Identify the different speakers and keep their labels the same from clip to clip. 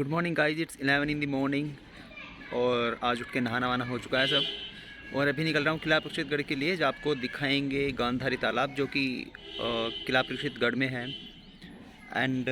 Speaker 1: Good morning guys, it's 11 in the morning. और आज उठ के नहाना वाना हो चुका है सब। और अभी निकल रहा हूँ किला प्रक्षितगढ़ के लिए, जो आपको दिखाएंगे गांधारी तालाब, जो कि किला प्रक्षितगढ़ में है। एंड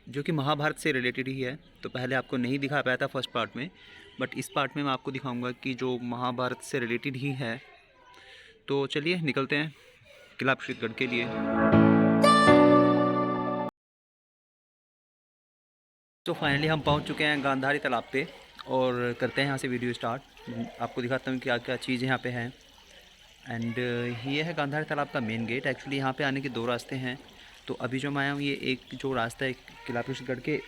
Speaker 1: जो कि महाभारत से रिलेटेड ही है। तो पहले आपको नहीं दिखा पाया था फर्स्ट पार्ट में, बट इस पार्ट में मैं आपको दिखाऊंगा कि जो महाभारत से रिलेटेड ही है। तो चलिए निकलते हैं किला प्रक्षितगढ़ के लिए। तो फाइनली हम पहुंच चुके हैं गांधारी तालाब पे और करते हैं यहाँ से वीडियो स्टार्ट। आपको दिखाता हूँ क्या क्या चीज़ें यहाँ पे हैं। एंड ये है गांधारी तालाब का मेन गेट। एक्चुअली यहाँ पे आने के दो रास्ते हैं। तो अभी जो मैं आया हूँ, ये एक जो रास्ता है किला प्रक्षितगढ़ के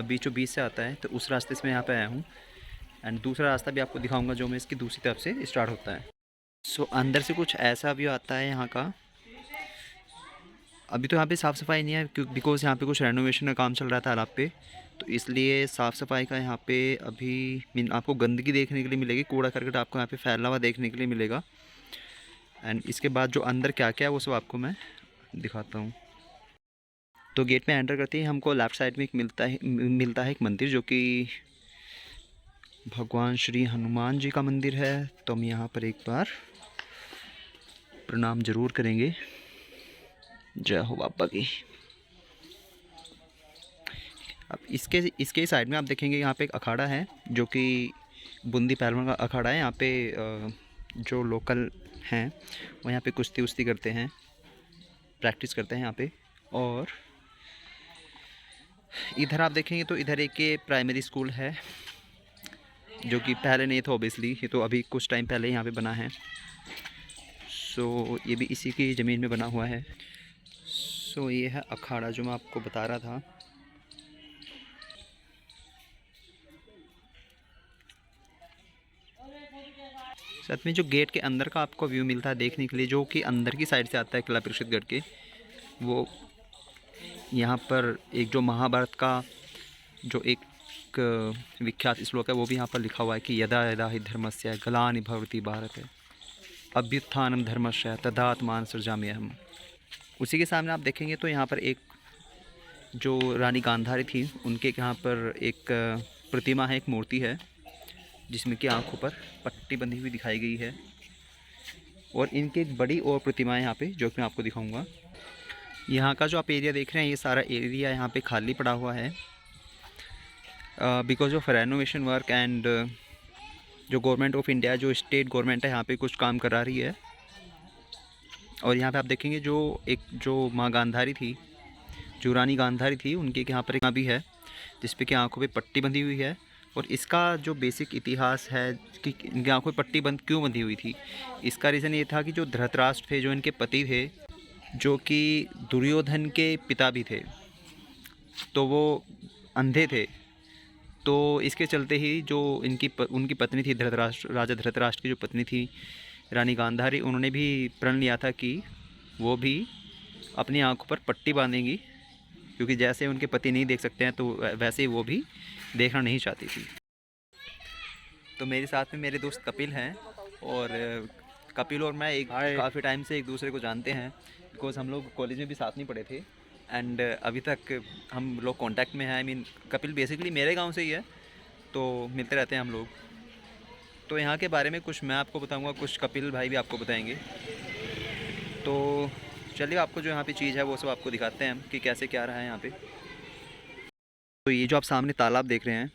Speaker 1: बीचों बीच से आता है, तो उस रास्ते से मैं यहाँ पे आया हूँ। एंड दूसरा रास्ता भी आपको दिखाऊँगा जो मैं इसकी दूसरी तरफ से स्टार्ट होता है। सो अंदर से कुछ ऐसा व्यू आता है यहाँ का। अभी तो यहाँ पे साफ़ सफाई नहीं है क्योंकि बिकॉज़ यहाँ पे कुछ रेनोवेशन का काम चल रहा था तालाब पे, तो इसलिए साफ़ सफाई का यहाँ पे अभी मीन आपको गंदगी देखने के लिए मिलेगी, कूड़ा करकट आपको यहाँ पे फैला हुआ देखने के लिए मिलेगा। एंड इसके बाद जो अंदर क्या क्या है वो सब आपको मैं दिखाता हूँ। तो गेट में एंटर करते ही हमको लेफ़्ट साइड में एक मिलता है एक मंदिर, जो कि भगवान श्री हनुमान जी का मंदिर है। तो हम यहाँ पर एक बार प्रणाम जरूर करेंगे। जय हो बाबा की। अब इसके साइड में आप देखेंगे यहाँ पे एक अखाड़ा है, जो कि बूंदी पहलवान का अखाड़ा है। यहाँ पे जो लोकल हैं वो यहाँ पे कुश्ती उस्ती करते हैं, प्रैक्टिस करते हैं यहाँ पे। और इधर आप देखेंगे तो इधर एक प्राइमरी स्कूल है, जो कि पहले नहीं था ऑब्वियसली, ये तो अभी कुछ टाइम पहले यहाँ पे बना है। सो ये भी इसी की ज़मीन में बना हुआ है। सो ये है अखाड़ा जो मैं आपको बता रहा था। साथ में जो गेट के अंदर का आपको व्यू मिलता है देखने के लिए, जो कि अंदर की साइड से आता है किला प्रक्षितगढ़ के, वो यहाँ पर एक जो महाभारत का जो एक विख्यात श्लोक है वो भी यहाँ पर लिखा हुआ है कि यदा यदा हि धर्मस्य ग्लानि भवति भारत अभ्युत्थानं धर्मस्य तदात्मान सृजाम्यहम्। उसी के सामने आप देखेंगे तो यहाँ पर एक जो रानी गांधारी थी उनके यहाँ पर एक प्रतिमा है, एक मूर्ति है, जिसमें कि आंखों पर पट्टी बंधी हुई दिखाई गई है। और इनकी एक बड़ी और प्रतिमा है यहाँ पे, जो कि मैं आपको दिखाऊंगा। यहाँ का जो आप एरिया देख रहे हैं, ये सारा एरिया यहाँ पे खाली पड़ा हुआ है because of renovation work. And जो गवर्नमेंट ऑफ इंडिया, जो स्टेट गवर्नमेंट है, यहाँ पे कुछ काम करा रही है। और यहाँ पे आप देखेंगे जो माँ गांधारी थी, जो रानी गांधारी थी, उनके यहाँ पर एक भी है जिसपे कि आंखों पे पट्टी बंधी हुई है। और इसका जो बेसिक इतिहास है कि इनकी आंखों पे पट्टी क्यों बंधी हुई थी, इसका रीज़न ये था कि जो धृतराष्ट्र थे, जो इनके पति थे, जो कि दुर्योधन के पिता भी थे, तो वो अंधे थे। तो इसके चलते ही जो उनकी पत्नी थी राजा धृतराष्ट्र की जो पत्नी थी रानी गांधारी, उन्होंने भी प्रण लिया था कि वो भी अपनी आंखों पर पट्टी बांधेंगी, क्योंकि जैसे उनके पति नहीं देख सकते हैं तो वैसे ही वो भी देखना नहीं चाहती थी। तो मेरे साथ में मेरे दोस्त कपिल हैं। और कपिल और मैं काफ़ी टाइम से एक दूसरे को जानते हैं, बिकॉज़ हम लोग कॉलेज में भी साथ नहीं पढ़े थे। एंड अभी तक हम लोग कांटेक्ट में हैं। आई मीन कपिल बेसिकली मेरे गांव से ही है, तो मिलते रहते हैं हम लोग। तो यहाँ के बारे में कुछ मैं आपको बताऊँगा, कुछ कपिल भाई भी आपको बताएँगे। तो चलिए आपको जो यहाँ पे चीज़ है वो सब आपको दिखाते हैं कि कैसे क्या रहा है यहाँ पे। तो ये जो आप सामने तालाब देख रहे हैं,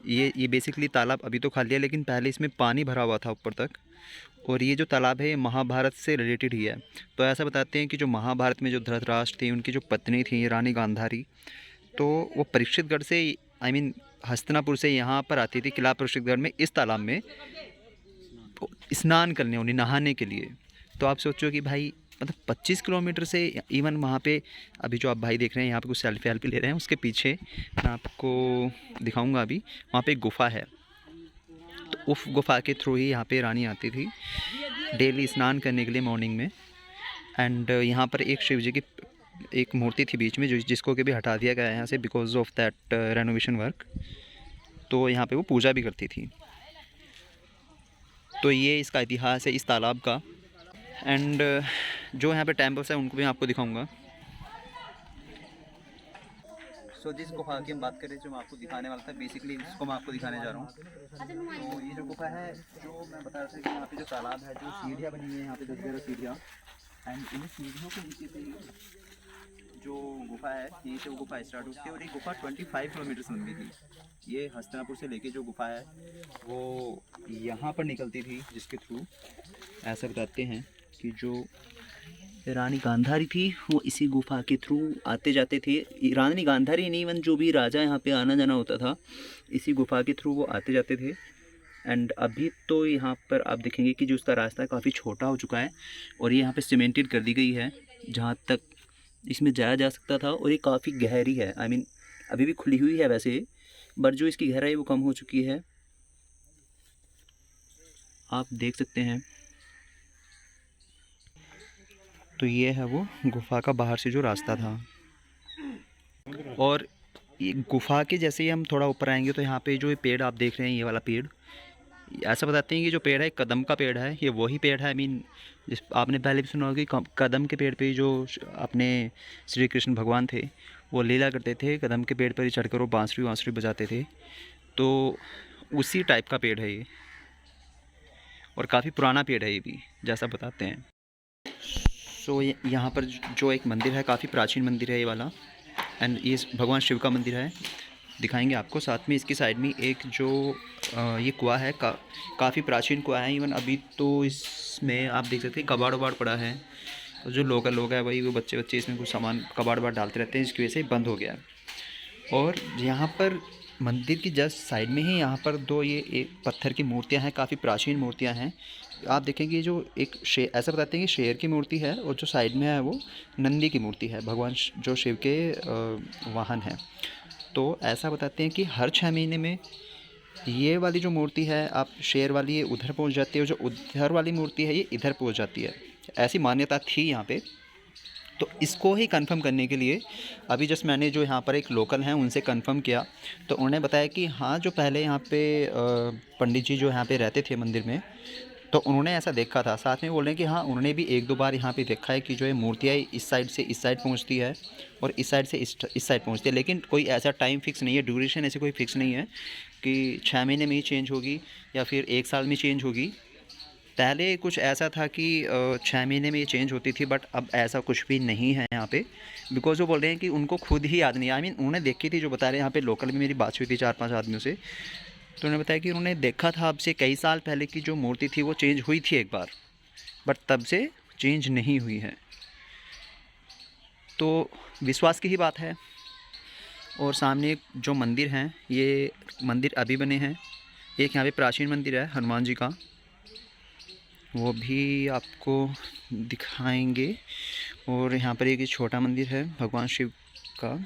Speaker 1: ये बेसिकली तालाब अभी तो खाली है, लेकिन पहले इसमें पानी भरा हुआ था ऊपर तक। और ये जो तालाब है ये महाभारत से रिलेटेड ही है। तो ऐसा बताते हैं कि जो महाभारत में जो धृतराष्ट्र थी, उनकी जो पत्नी थी रानी गांधारी, तो वो परीक्षितगढ़ से आई मीन हस्तिनापुर से यहाँ पर आती थी किला परीक्षितगढ़ में, इस तालाब में स्नान करने, उन्हें नहाने के लिए। तो आप सोचो कि भाई मतलब 25 किलोमीटर से इवन वहाँ पे अभी जो आप भाई देख रहे हैं यहाँ पे कुछ सेल्फी ले रहे हैं, उसके पीछे मैं आपको दिखाऊंगा। अभी वहाँ पे एक गुफ़ा है, तो उस गुफ़ा के थ्रू ही यहाँ पे रानी आती थी डेली स्नान करने के लिए मॉर्निंग में। एंड यहाँ पर एक शिव जी की एक मूर्ति थी बीच में, जिसको कि भी हटा दिया गया है यहाँ से because of that renovation work. तो यहाँ पे वो पूजा भी करती थी। तो ये इसका इतिहास है इस तालाब का। एंड जो यहाँ पे टेम्पल्स है उनको भी आपको दिखाऊंगा। सो जिस गुफा की हम बात करें, जो मैं आपको दिखाने वाला था, बेसिकली इसको मैं आपको दिखाने जा रहा हूँ। तो ये जो गुफा है, जो मैं बता रहा था कि यहाँ पे जो तालाब है, जो सीढ़ियाँ बनी हुई है यहाँ पे 10-11 सीढ़ियाँ, एंड इन सीढ़ियों के नीचे से जो गुफा है, यहीं से वो गुफा स्टार्ट होती है, और ये गुफा 25 किलोमीटर लंबी थी। ये हस्तिनापुर से लेके जो गुफा है वो यहाँ पर निकलती थी, जिसके थ्रू ऐसा बताते हैं कि जो रानी गांधारी थी वो इसी गुफा के थ्रू आते जाते थे। रानी गांधारी नहीं, इवन जो भी राजा यहाँ पे आना जाना होता था, इसी गुफा के थ्रू वो आते जाते थे। एंड अभी तो यहाँ पर आप देखेंगे कि जो उसका रास्ता काफ़ी छोटा हो चुका है, और ये यहाँ पे सीमेंटेड कर दी गई है जहाँ तक इसमें जाया जा सकता था, और ये काफ़ी गहरी है। आई मीन अभी भी खुली हुई है वैसे, बट जो इसकी गहराई वो कम हो चुकी है, आप देख सकते हैं। तो ये है वो गुफा का बाहर से जो रास्ता था। और ये गुफा के जैसे ही हम थोड़ा ऊपर आएंगे तो यहाँ पे जो ये पेड़ आप देख रहे हैं, ये वाला पेड़, ऐसा बताते हैं कि जो पेड़ है कदम का पेड़ है। ये वही पेड़ है, आई मीन जिस आपने पहले भी सुना होगा कि कदम के पेड़ पे ही जो अपने श्री कृष्ण भगवान थे वो लीला करते थे, कदम के पेड़ पर ही चढ़कर वो बांसुरी वांसुरी बजाते थे। तो उसी टाइप का पेड़ है ये, और काफ़ी पुराना पेड़ है ये भी, जैसा बताते हैं। सो यहाँ पर जो एक मंदिर है, काफ़ी प्राचीन मंदिर है ये वाला, एंड ये भगवान शिव का मंदिर है, दिखाएंगे आपको। साथ में इसकी साइड में एक जो ये कुआं है, काफ़ी प्राचीन कुआं है। इवन अभी तो इसमें आप देख सकते हैं कबाड़ वबाड़ पड़ा है, तो जो लोकल लोग हैं वही वो बच्चे बच्चे इसमें कुछ सामान कबाड़ वबाड़ डालते रहते हैं, जिसकी वजह से बंद हो गया है। और यहाँ पर मंदिर की जस्ट साइड में ही यहाँ पर दो ये एक पत्थर की मूर्तियाँ हैं, काफ़ी प्राचीन मूर्तियाँ हैं। आप देखेंगे जो एक ऐसा बताते हैं कि शेर की मूर्ति है, और जो साइड में है वो नंदी की मूर्ति है, भगवान जो शिव के वाहन हैं। तो ऐसा बताते हैं कि हर 6 महीने में ये वाली जो मूर्ति है, आप शेर वाली ये उधर पहुंच जाती है, और जो उधर वाली मूर्ति है ये इधर पहुंच जाती है। ऐसी मान्यता थी यहाँ पे। तो इसको ही कंफर्म करने के लिए अभी जस्ट मैंने जो यहाँ पर एक लोकल हैं उनसे कंफर्म किया, तो उन्होंने बताया कि हाँ, जो पहले यहाँ पे पंडित जी जो यहाँ पे रहते थे मंदिर में, तो उन्होंने ऐसा देखा था। साथ में बोल रहे हैं कि हाँ, उन्होंने भी 1-2 बार यहाँ पे देखा है कि जो है मूर्तियाँ इस साइड से इस साइड पहुँचती है, और इस साइड से इस साइड पहुँचती है। लेकिन कोई ऐसा टाइम फिक्स नहीं है, ड्यूरेशन ऐसे कोई फिक्स नहीं है कि 6 महीने में ही चेंज होगी या फिर 1 साल में चेंज होगी। पहले कुछ ऐसा था कि 6 महीने में ये चेंज होती थी, बट अब ऐसा कुछ भी नहीं है यहाँ पे। बिकॉज़ वो बोल रहे हैं कि उनको खुद ही याद नहीं, आई मीन उन्होंने देखी थी, जो बता रहे हैं यहाँ पे लोकल में मेरी बात हुई थी 4-5 आदमियों से, तो उन्होंने बताया कि उन्होंने देखा था अब से कई साल पहले की जो मूर्ति थी वो चेंज हुई थी एक बार, बट तब से चेंज नहीं हुई है। तो विश्वास की ही बात है। और सामने जो मंदिर हैं, ये मंदिर अभी बने हैं। एक यहाँ पे प्राचीन मंदिर है हनुमान जी का, वो भी आपको दिखाएंगे। और यहाँ पर एक छोटा मंदिर है भगवान शिव का।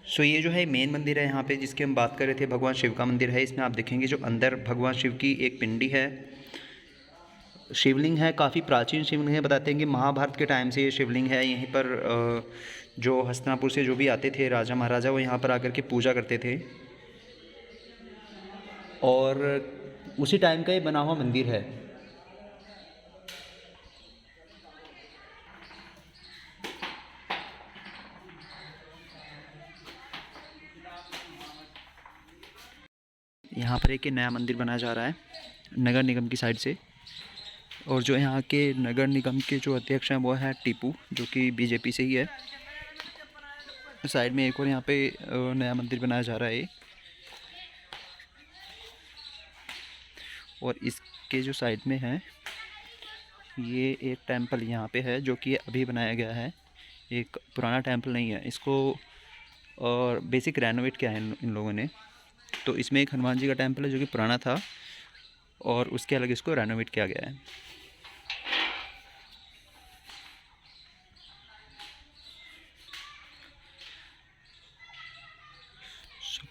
Speaker 1: सो ये जो है मेन मंदिर है यहाँ पे जिसकी हम बात कर रहे थे, भगवान शिव का मंदिर है। इसमें आप देखेंगे जो अंदर भगवान शिव की एक पिंडी है, शिवलिंग है, काफ़ी प्राचीन शिवलिंग है। बताते हैं कि महाभारत के टाइम से ये शिवलिंग है। यहीं पर जो हस्तिनापुर से जो भी आते थे राजा महाराजा, वो यहाँ पर आकर के पूजा करते थे, और उसी टाइम का ये बना हुआ मंदिर है। यहाँ पर एक नया मंदिर बनाया जा रहा है नगर निगम की साइड से, और जो यहाँ के नगर निगम के जो अध्यक्ष हैं वो है टीपू, जो कि बीजेपी से ही है। साइड में एक और यहाँ पे नया मंदिर बनाया जा रहा है, और इसके जो साइड में है ये एक टेंपल यहाँ पे है जो कि अभी बनाया गया है, एक पुराना टेंपल नहीं है। इसको और बेसिक रेनोवेट किया है इन लोगों ने। तो इसमें एक हनुमान जी का टेंपल है जो कि पुराना था, और उसके अलग इसको रेनोवेट किया गया है।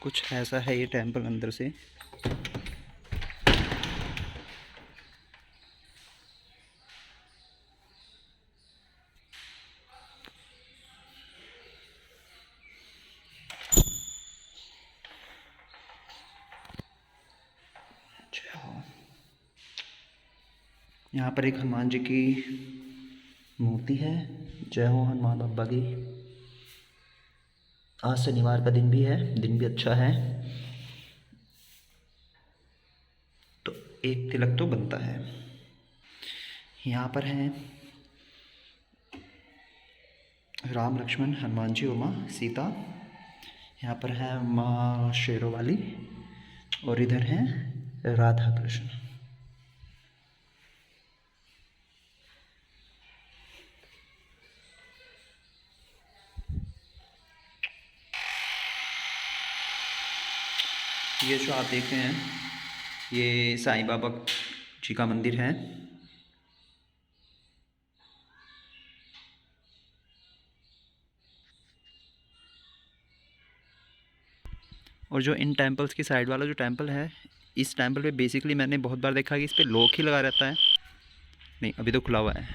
Speaker 1: कुछ ऐसा है ये टेंपल अंदर से। यहाँ पर एक हनुमान जी की मूर्ति है। जय हो हनुमान बाबा की। आज शनिवार का दिन भी है, दिन भी अच्छा है, तो एक तिलक तो बनता है। यहाँ पर हैं राम लक्ष्मण हनुमान जी और माँ सीता। यहाँ पर है माँ शेरों वाली और इधर हैं राधा कृष्ण। ये जो आप देख रहे हैं ये साईं बाबा जी का मंदिर है। और जो इन टेंपल्स की साइड वाला जो टेंपल है, इस टेंपल पे बेसिकली मैंने बहुत बार देखा कि इस पे लॉक ही लगा रहता है। नहीं, अभी तो खुला हुआ है,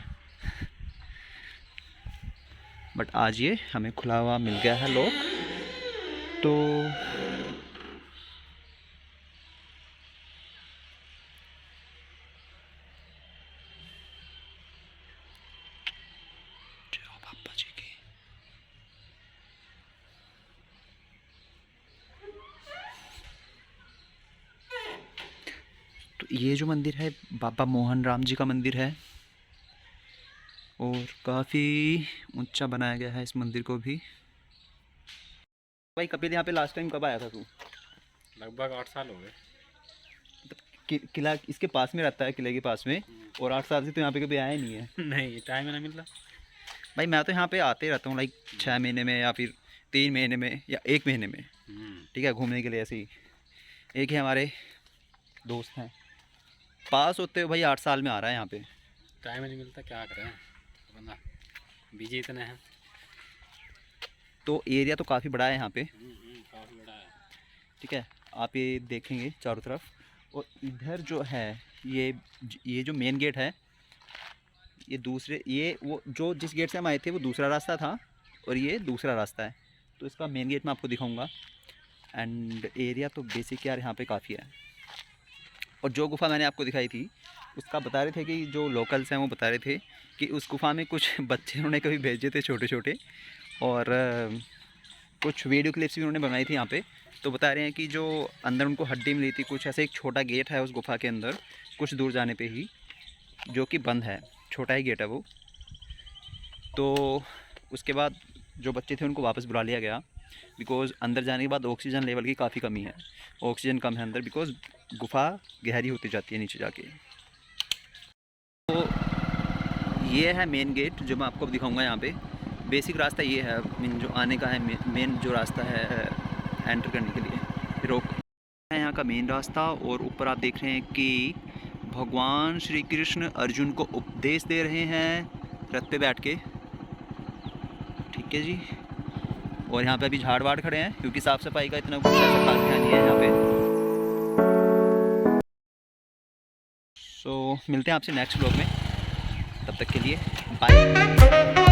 Speaker 1: बट आज ये हमें खुला हुआ मिल गया है लॉक। तो बाबा जी की। तो ये जो मंदिर है बाबा मोहन राम जी का मंदिर है और काफ़ी ऊंचा बनाया गया है इस मंदिर को भी। भाई कपिल, यहाँ पे लास्ट टाइम कब आया था तू?
Speaker 2: लगभग 8 साल हो गए।
Speaker 1: किला इसके पास में रहता है, किले के पास में, और 8 साल से तो यहाँ पे कभी आया ही नहीं है।
Speaker 2: नहीं, टाइम ही नहीं मिलता
Speaker 1: भाई मैं तो यहाँ पे आते रहता हूँ, लाइक 6 महीने में या फिर 3 महीने में या 1 महीने में, ठीक है, घूमने के लिए ऐसे ही। एक ही हमारे दोस्त हैं, पास होते हुए भाई 8 साल में आ रहा है यहाँ पे।
Speaker 2: टाइम ही नहीं मिलता, क्या करें, वरना बिजी इतने हैं।
Speaker 1: तो एरिया तो काफ़ी बड़ा है यहाँ पे,
Speaker 2: काफ़ी बड़ा है।
Speaker 1: ठीक है, आप ये देखेंगे चारों तरफ। और इधर जो है ये जो मेन गेट है, ये दूसरे, ये वो जो जिस गेट से हम आए थे वो दूसरा रास्ता था और ये दूसरा रास्ता है। तो इसका मेन गेट मैं आपको दिखाऊंगा। एंड एरिया तो बेसिक यार यहाँ पे काफ़ी है। और जो गुफ़ा मैंने आपको दिखाई थी उसका बता रहे थे कि जो लोकल्स हैं वो बता रहे थे कि उस गुफ़ा में कुछ बच्चे उन्होंने कभी भेजे थे छोटे छोटे, और कुछ वीडियो क्लिप्स भी उन्होंने बनाई थी यहाँ पे। तो बता रहे हैं कि जो अंदर उनको हड्डी मिली थी, कुछ ऐसे एक छोटा गेट है उस गुफ़ा के अंदर कुछ दूर जाने पे ही, जो कि बंद है, छोटा ही गेट है वो। तो उसके बाद जो बच्चे थे उनको वापस बुला लिया गया, बिकॉज़ अंदर जाने के बाद ऑक्सीजन लेवल की काफ़ी कमी है, ऑक्सीजन कम है अंदर, बिकॉज़ गुफ़ा गहरी होती जाती है नीचे जाके। तो ये है मेन गेट जो मैं आपको दिखाऊंगा। यहाँ पे बेसिक रास्ता ये है, मीन जो आने का है, मेन जो रास्ता है एंटर करने के लिए रोक है यहाँ का मेन रास्ता। और ऊपर आप देख रहे हैं कि भगवान श्री कृष्ण अर्जुन को उपदेश दे रहे हैं रथ पे बैठ के, ठीक है जी। और यहाँ पे अभी झाड़ वाड़ खड़े हैं क्योंकि साफ़ सफाई का इतना कुछ ऐसा खास ध्यान नहीं है यहाँ पे। सो मिलते हैं आपसे नेक्स्ट ब्लॉग में, तब तक के लिए बाय।